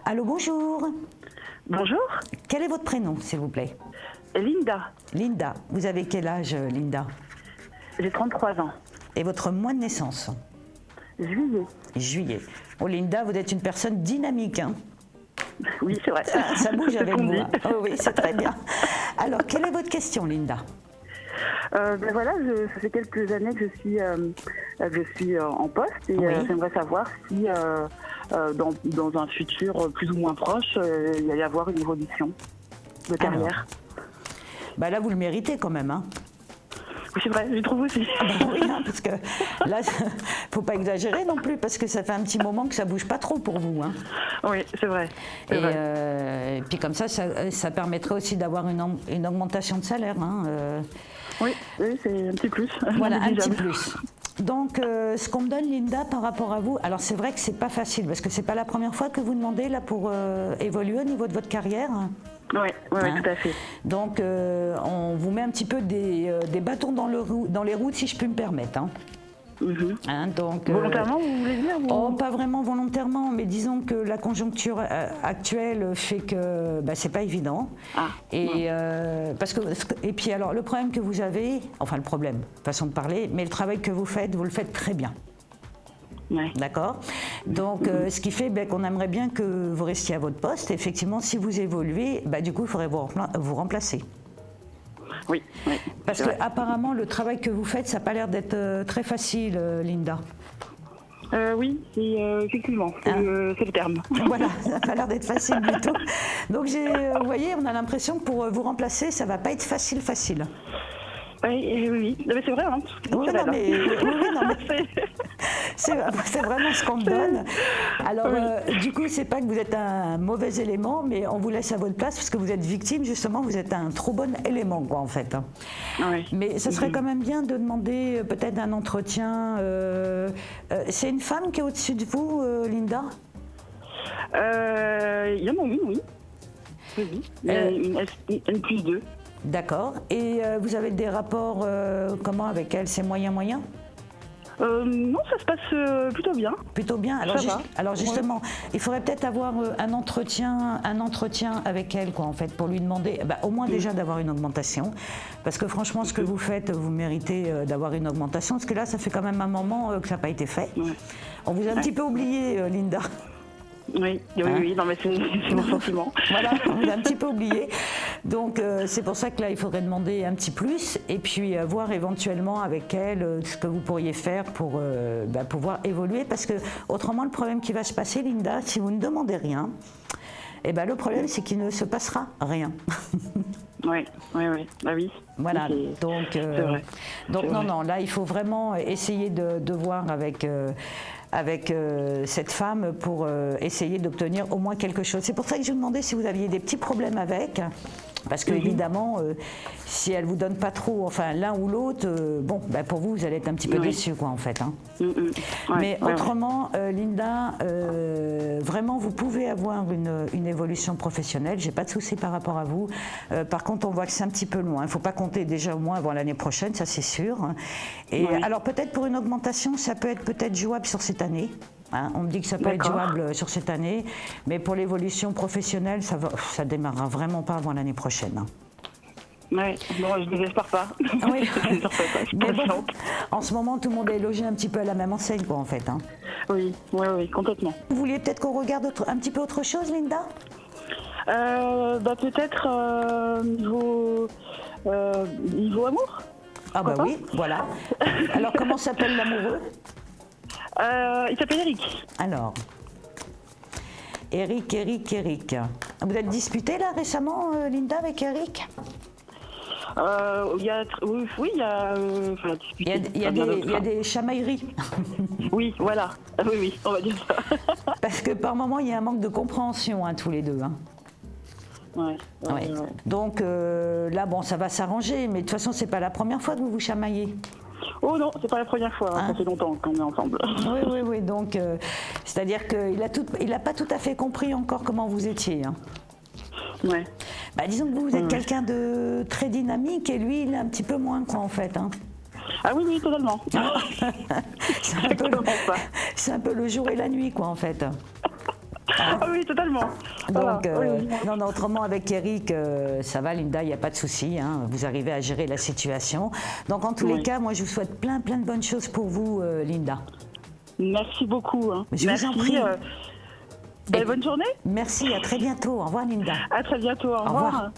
Allô, bonjour. Bonjour, Quel est votre prénom, s'il vous plaît? Linda. Linda. Vous avez quel âge, Linda? J'ai 33 ans. Et votre mois de naissance? Juillet. Juillet. Oh, Linda, vous êtes une personne dynamique, hein? Oui, c'est vrai. Ça bouge C'est avec ce qu'on vous. dit. Hein. Oh, oui, c'est très bien. Alors, quelle est votre question, Linda? Ben voilà, ça fait quelques années que je suis en poste et Oui. j'aimerais savoir si dans un futur plus ou moins proche, il va y avoir une évolution de carrière. Bah là, vous le méritez quand même, hein? Oui, c'est vrai, je trouve aussi. Bah oui, hein, parce que là, faut pas exagérer non plus, parce que ça fait un petit moment que ça bouge pas trop pour vous, hein. Oui, c'est vrai. C'est vrai. Et puis comme ça permettrait aussi d'avoir une augmentation de salaire, hein. Oui, c'est un petit plus. Voilà, un petit Négligeable. plus. Donc, ce qu'on me donne, Linda, par rapport à vous, alors c'est vrai que c'est pas facile, parce que c'est pas la première fois que vous demandez là pour évoluer au niveau de votre carrière. Oui, Hein. tout à fait. Donc, on vous met un petit peu des bâtons dans les roues, si je puis me permettre. Hein. Mhm. Hein, donc, Volontairement, vous voulez dire Oh, pas vraiment volontairement, mais disons que la conjoncture actuelle fait que c'est pas évident. Ah, Et et puis alors le problème que vous avez, enfin le problème, façon de parler, mais le travail que vous le faites très bien. ouais. D'accord. Donc, ce qui fait qu'on aimerait bien que vous restiez à votre poste. Effectivement, si vous évoluez, du coup, il faudrait vous remplacer. Oui, oui. Parce c'est que vrai. apparemment, le travail que vous faites, ça n'a pas l'air d'être très facile, Linda. Oui, effectivement, c'est le terme. Voilà, ça n'a pas l'air d'être facile du tout. Donc, vous voyez, on a l'impression que pour vous remplacer, ça ne va pas être facile. Oui. Non, mais c'est vrai, hein. Oui, Ça non, l'aide, hein. mais c'est vraiment ce qu'on me donne. Alors, du coup, c'est pas que vous êtes un mauvais élément, mais on vous laisse à votre place parce que vous êtes victime, justement, vous êtes un trop bon élément, quoi, en fait. Hein. Ouais. Mais ça serait quand même bien de demander peut-être un entretien. C'est une femme qui est au-dessus de vous, Linda? Il y en a une, oui. Oui. Une plus deux. D'accord. Et vous avez des rapports comment avec elle? C'est moyen? Non, ça se passe plutôt bien. Plutôt bien. Alors justement, il faudrait peut-être avoir un entretien avec elle, quoi, en fait, pour lui demander, au moins déjà d'avoir une augmentation, parce que franchement, ce que vous faites, vous méritez d'avoir une augmentation, parce que là, ça fait quand même un moment que ça n'a pas été fait. Ouais. On vous a un petit peu oublié, Linda. Oui, non, mais c'est mon sentiment. Voilà, on vous a un petit peu oublié. Donc c'est pour ça que là, il faudrait demander un petit plus et puis voir éventuellement avec elle ce que vous pourriez faire pour pouvoir évoluer. Parce que autrement, le problème qui va se passer, Linda, si vous ne demandez rien, le problème, c'est qu'il ne se passera rien. Oui. Bah oui. Voilà, C'est donc vrai. C'est vrai. non, là, il faut vraiment essayer de voir avec cette femme pour essayer d'obtenir au moins quelque chose. C'est pour ça que je vous demandais si vous aviez des petits problèmes avec, parce que évidemment, si elle vous donne pas trop, enfin l'un ou l'autre, pour vous, vous allez être un petit peu déçus, quoi, en fait. Hein. Ouais, Mais autrement, Linda, vraiment, vous pouvez avoir une évolution professionnelle. J'ai pas de souci par rapport à vous. Par contre, on voit que c'est un petit peu loin. Il faut pas compter déjà au moins avant l'année prochaine, ça c'est sûr. Et alors peut-être pour une augmentation, ça peut être jouable sur cette année. Hein, on me dit que ça peut être jouable sur cette année, mais pour l'évolution professionnelle, ça démarrera vraiment pas avant l'année prochaine. Hein. Ouais, bon, je ne désespère pas. Oui. Je désespère pas, je suis Mais bon, patiente. en ce moment, tout le monde est logé un petit peu à la même enseigne, quoi, en fait. Hein. Oui, complètement. Vous vouliez peut-être qu'on regarde un petit peu autre chose, Linda? Peut-être niveau amour. Ah bah oui, voilà. Alors, comment s'appelle l'amoureux? Il s'appelle Eric. Alors, Eric. Vous êtes disputé là récemment, Linda, avec Eric? Il y a Il y a des chamailleries. Oui, voilà. Oui, on va dire ça. Parce que par moments, il y a un manque de compréhension, tous les deux. Hein. Ouais. Donc là, ça va s'arranger, mais de toute façon, c'est pas la première fois que vous vous chamaillez. Oh non, c'est pas la première fois, ça fait longtemps qu'on est ensemble. Oui, donc c'est-à-dire qu'il a pas tout à fait compris encore comment vous étiez. Hein. Ouais. Disons que vous êtes quelqu'un de très dynamique et lui, il est un petit peu moins, quoi, en fait. Hein. Ah oui, totalement. C'est un peu le jour et la nuit, quoi, en fait. Ah oui, totalement. Voilà. Donc, Oui. non, autrement, avec Eric, ça va, Linda, il n'y a pas de souci. Hein, vous arrivez à gérer la situation. Donc, en tous les cas, moi, je vous souhaite plein de bonnes choses pour vous, Linda. Merci beaucoup. Hein. Je vous en prie. Bonne journée. Merci, à très bientôt. Au revoir, Linda. À très bientôt. Au revoir. revoir.